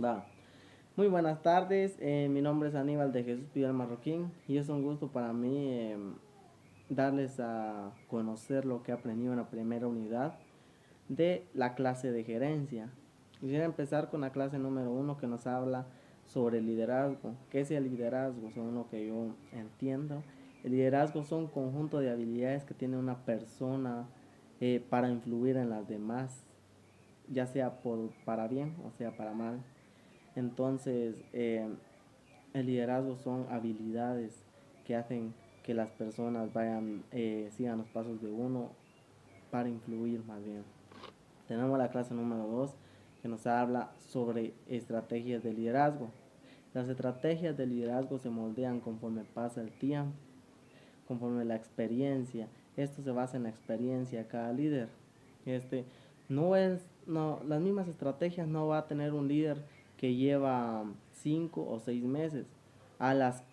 Va. Muy buenas tardes, mi nombre es Aníbal de Jesús Pidal Marroquín y es un gusto para mí darles a conocer lo que he aprendido en la primera unidad de la clase de gerencia. Quisiera empezar con la clase número 1 que nos habla sobre el liderazgo. ¿Qué es el liderazgo? Según lo que yo entiendo, el liderazgo son un conjunto de habilidades que tiene una persona para influir en las demás, ya sea para bien o sea para mal. Entonces, el liderazgo son habilidades que hacen que las personas sigan los pasos de uno para influir más bien. Tenemos la clase número 2 que nos habla sobre estrategias de liderazgo. Las estrategias de liderazgo se moldean conforme pasa el tiempo, conforme la experiencia. Esto se basa en la experiencia de cada líder. Este, las mismas estrategias no va a tener un líder que lleva 5 o 6 meses a las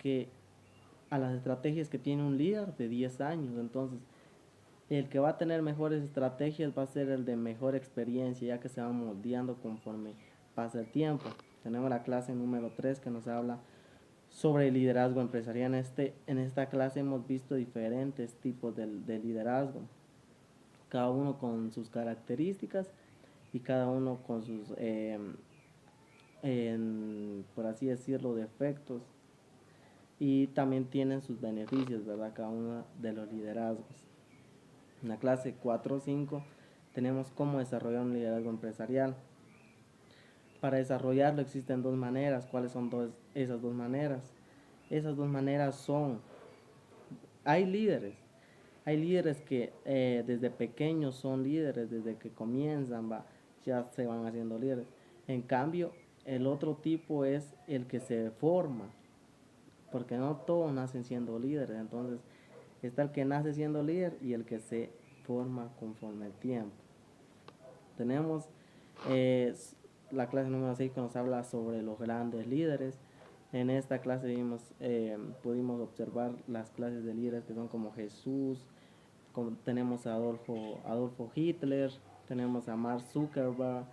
estrategias que tiene un líder de 10 años. Entonces, el que va a tener mejores estrategias va a ser el de mejor experiencia, ya que se va moldeando conforme pasa el tiempo. Tenemos la clase número 3 que nos habla sobre liderazgo empresarial. En esta clase hemos visto diferentes tipos de liderazgo, cada uno con sus características y cada uno con sus, por así decirlo, defectos, y también tienen sus beneficios, ¿verdad? Cada uno de los liderazgos. En la clase 4 o 5 tenemos cómo desarrollar un liderazgo empresarial. Para desarrollarlo existen dos maneras. ¿Cuáles son esas dos maneras? Esas dos maneras son, hay líderes, hay líderes que desde pequeños son líderes, desde que comienzan ya se van haciendo líderes. En cambio, el otro tipo es el que se forma, porque no todos nacen siendo líderes. Entonces está el que nace siendo líder y el que se forma conforme el tiempo. Tenemos eh, la clase número 6 que nos habla sobre los grandes líderes. En esta clase pudimos observar las clases de líderes que son como Jesús, tenemos a Adolfo Hitler, tenemos a Mark Zuckerberg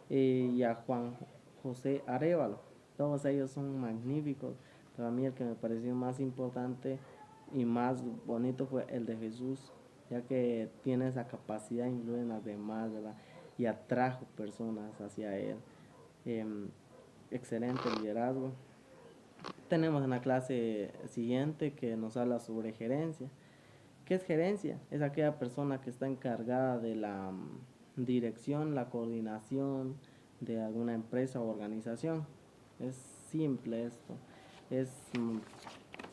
y a Juan José Arevalo. Todos ellos son magníficos, pero a mí el que me pareció más importante y más bonito fue el de Jesús, ya que tiene esa capacidad de influir en las demás, ¿verdad? Y atrajo personas hacia él. Excelente liderazgo. Tenemos en la clase siguiente que nos habla sobre gerencia. ¿Qué es gerencia? Es aquella persona que está encargada de la dirección, la coordinación de alguna empresa o organización. Es simple esto, es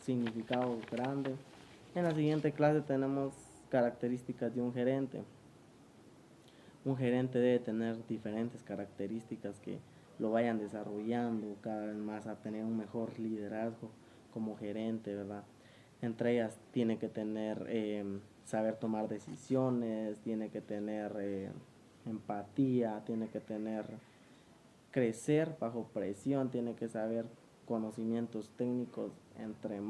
significado grande. En la siguiente clase tenemos características de un gerente. Un gerente debe tener diferentes características que lo vayan desarrollando cada vez más a tener un mejor liderazgo como gerente, ¿verdad? Entre ellas tiene que tener saber tomar decisiones, tiene que tener empatía, tiene que tener crecer bajo presión, tiene que saber conocimientos técnicos, entre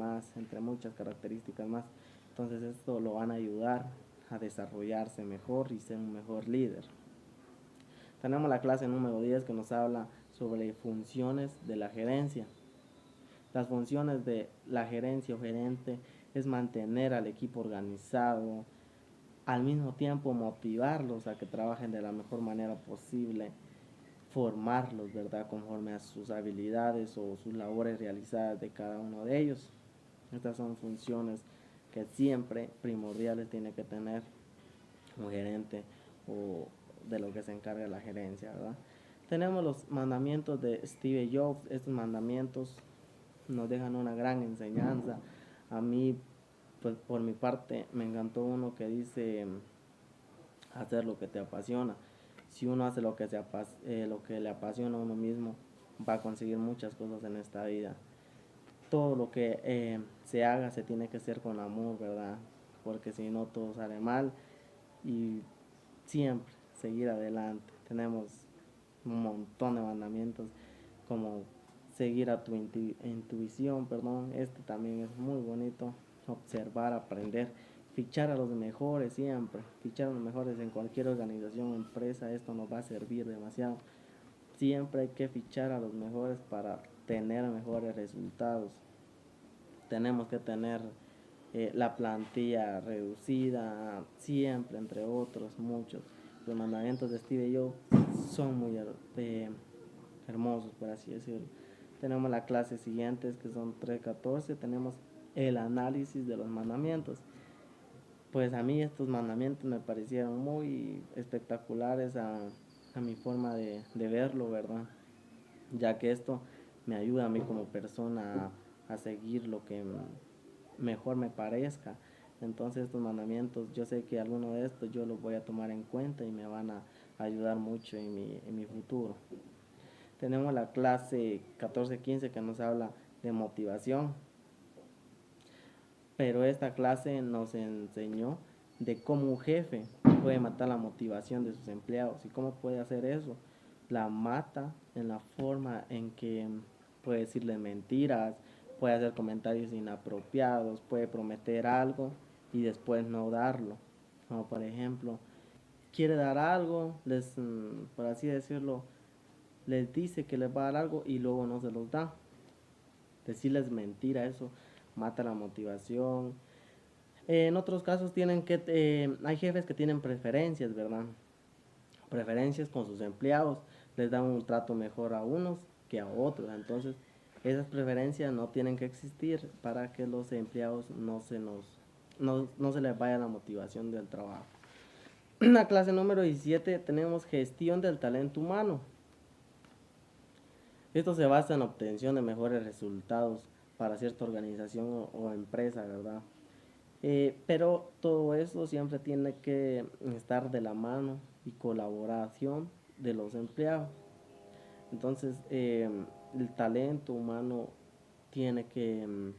muchas características más. Entonces esto lo van a ayudar a desarrollarse mejor y ser un mejor líder. Tenemos la clase número 10 que nos habla sobre funciones de la gerencia. Las funciones de la gerencia o gerente es mantener al equipo organizado, al mismo tiempo motivarlos a que trabajen de la mejor manera posible, formarlos, ¿verdad?, conforme a sus habilidades o sus labores realizadas de cada uno de ellos. Estas son funciones que siempre primordiales tiene que tener un gerente o de lo que se encarga la gerencia, ¿verdad? Tenemos los mandamientos de Steve Jobs. Estos mandamientos nos dejan una gran enseñanza. A mí, pues por mi parte, me encantó uno que dice hacer lo que te apasiona. Si uno hace lo que le apasiona a uno mismo, va a conseguir muchas cosas en esta vida. Todo lo que se haga se tiene que hacer con amor, ¿verdad? Porque si no, todo sale mal. Y siempre seguir adelante. Tenemos un montón de mandamientos como seguir a tu intuición, perdón. Este también es muy bonito. Observar, aprender, fichar a los mejores siempre, fichar a los mejores en cualquier organización o empresa. Esto nos va a servir demasiado. siempre hay que fichar a los mejores para tener mejores resultados. Tenemos que tener la plantilla reducida, siempre, entre otros, muchos. Los mandamientos de Steve Jobs son muy hermosos, por así decirlo. Tenemos la clase siguiente, que son 3:14, tenemos el análisis de los mandamientos. Pues a mí estos mandamientos me parecieron muy espectaculares a mi forma de verlo, ¿verdad? Ya que esto me ayuda a mí como persona a seguir lo que mejor me parezca. Entonces estos mandamientos, yo sé que alguno de estos yo los voy a tomar en cuenta y me van a ayudar mucho en mi futuro. Tenemos la clase 14:15 que nos habla de motivación, pero esta clase nos enseñó de cómo un jefe puede matar la motivación de sus empleados. ¿Y cómo puede hacer eso? La mata en la forma en que puede decirles mentiras, puede hacer comentarios inapropiados, puede prometer algo y después no darlo. Como por ejemplo, quiere dar algo, por así decirlo, les dice que les va a dar algo y luego no se los da. Decirles mentira, eso mata la motivación. En otros casos hay jefes que tienen preferencias, ¿verdad? Preferencias con sus empleados, les dan un trato mejor a unos que a otros. Entonces, esas preferencias no tienen que existir para que los empleados no se les vaya la motivación del trabajo. En la clase número 17 tenemos gestión del talento humano. Esto se basa en obtención de mejores resultados para cierta organización o empresa, ¿verdad? Pero todo eso siempre tiene que estar de la mano y colaboración de los empleados. Entonces, el talento humano tiene que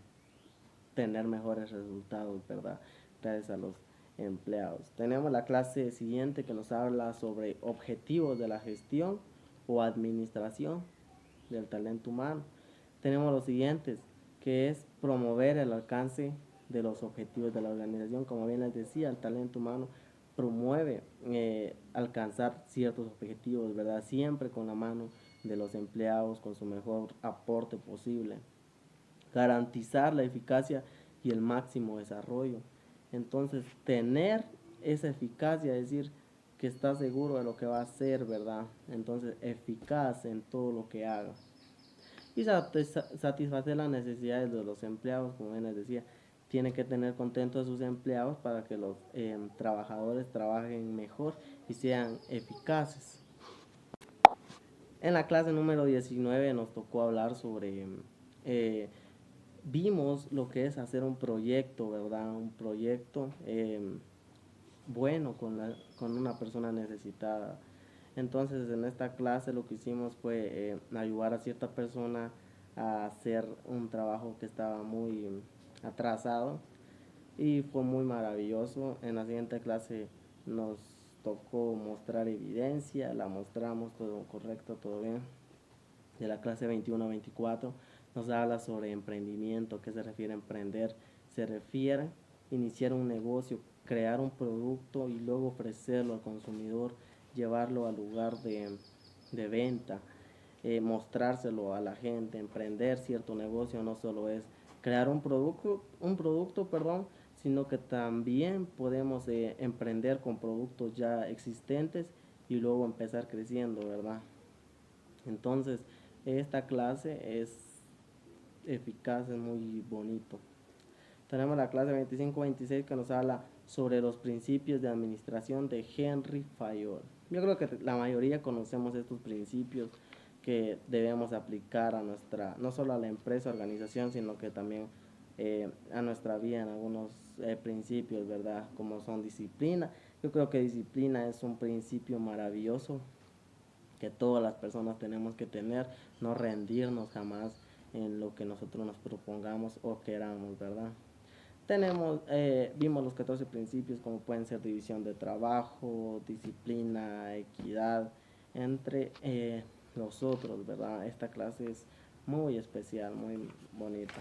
tener mejores resultados, ¿verdad? Gracias a los empleados. Tenemos la clase siguiente que nos habla sobre objetivos de la gestión o administración del talento humano. Tenemos los siguientes, que es promover el alcance de los objetivos de la organización. Como bien les decía, el talento humano promueve alcanzar ciertos objetivos, ¿verdad? Siempre con la mano de los empleados, con su mejor aporte posible. Garantizar la eficacia y el máximo desarrollo. Entonces, tener esa eficacia, es decir, que está seguro de lo que va a hacer, ¿verdad? Entonces, eficaz en todo lo que haga. Y satisfacer las necesidades de los empleados, como bien les decía, tiene que tener contentos a sus empleados para que los trabajadores trabajen mejor y sean eficaces. En la clase número 19 nos tocó hablar sobre, vimos lo que es hacer un proyecto, ¿verdad? Un proyecto bueno con una persona necesitada. Entonces en esta clase lo que hicimos fue ayudar a cierta persona a hacer un trabajo que estaba muy atrasado y fue muy maravilloso. En la siguiente clase nos tocó mostrar evidencia, la mostramos, todo correcto, todo bien. De la clase 21-24 nos habla sobre emprendimiento. ¿Qué se refiere a emprender? Se refiere a iniciar un negocio, crear un producto y luego ofrecerlo al consumidor, llevarlo al lugar de venta, mostrárselo a la gente. Emprender cierto negocio no solo es crear un producto, perdón, sino que también podemos emprender con productos ya existentes y luego empezar creciendo, ¿verdad? Entonces, esta clase es eficaz, es muy bonito. Tenemos la clase 25-26 que nos habla sobre los principios de administración de Henry Fayol. Yo creo que la mayoría conocemos estos principios que debemos aplicar a nuestra, no solo a la empresa, organización, sino que también a nuestra vida en algunos principios, ¿verdad? Como son disciplina. Yo creo que disciplina es un principio maravilloso que todas las personas tenemos que tener, no rendirnos jamás en lo que nosotros nos propongamos o queramos, ¿verdad? Vimos los 14 principios como pueden ser división de trabajo, disciplina, equidad, entre los otros, ¿verdad? Esta clase es muy especial, muy bonita.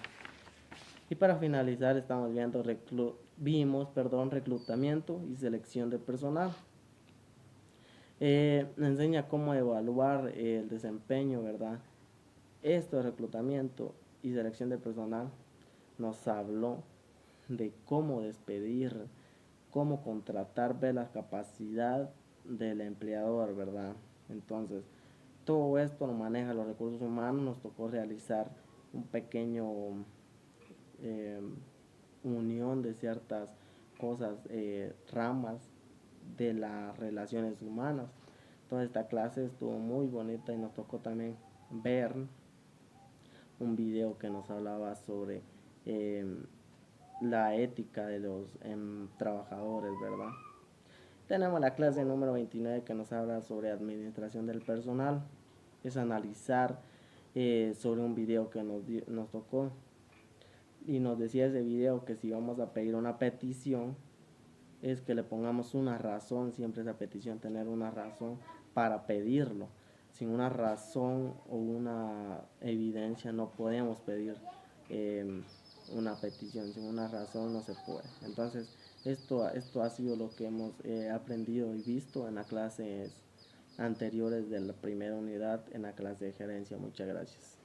Y para finalizar estamos viendo reclutamiento y selección de personal. Enseña cómo evaluar el desempeño, ¿verdad? Esto de reclutamiento y selección de personal nos habló de cómo despedir, cómo contratar, ver la capacidad del empleador, ¿verdad? Entonces, todo esto lo maneja los recursos humanos, nos tocó realizar un pequeño eh, unión de ciertas cosas, ramas de las relaciones humanas. Entonces esta clase estuvo muy bonita y nos tocó también ver un video que nos hablaba sobre eh, la ética de los trabajadores, ¿verdad? Tenemos la clase número 29 que nos habla sobre administración del personal. Es analizar sobre un video que nos tocó y nos decía ese video que si vamos a pedir una petición es que le pongamos una razón, siempre esa petición, tener una razón para pedirlo. Sin una razón o una evidencia no podemos pedir eh, una petición, sin una razón no se puede. Entonces, esto ha sido lo que hemos aprendido y visto en las clases anteriores de la primera unidad, en la clase de gerencia. Muchas gracias.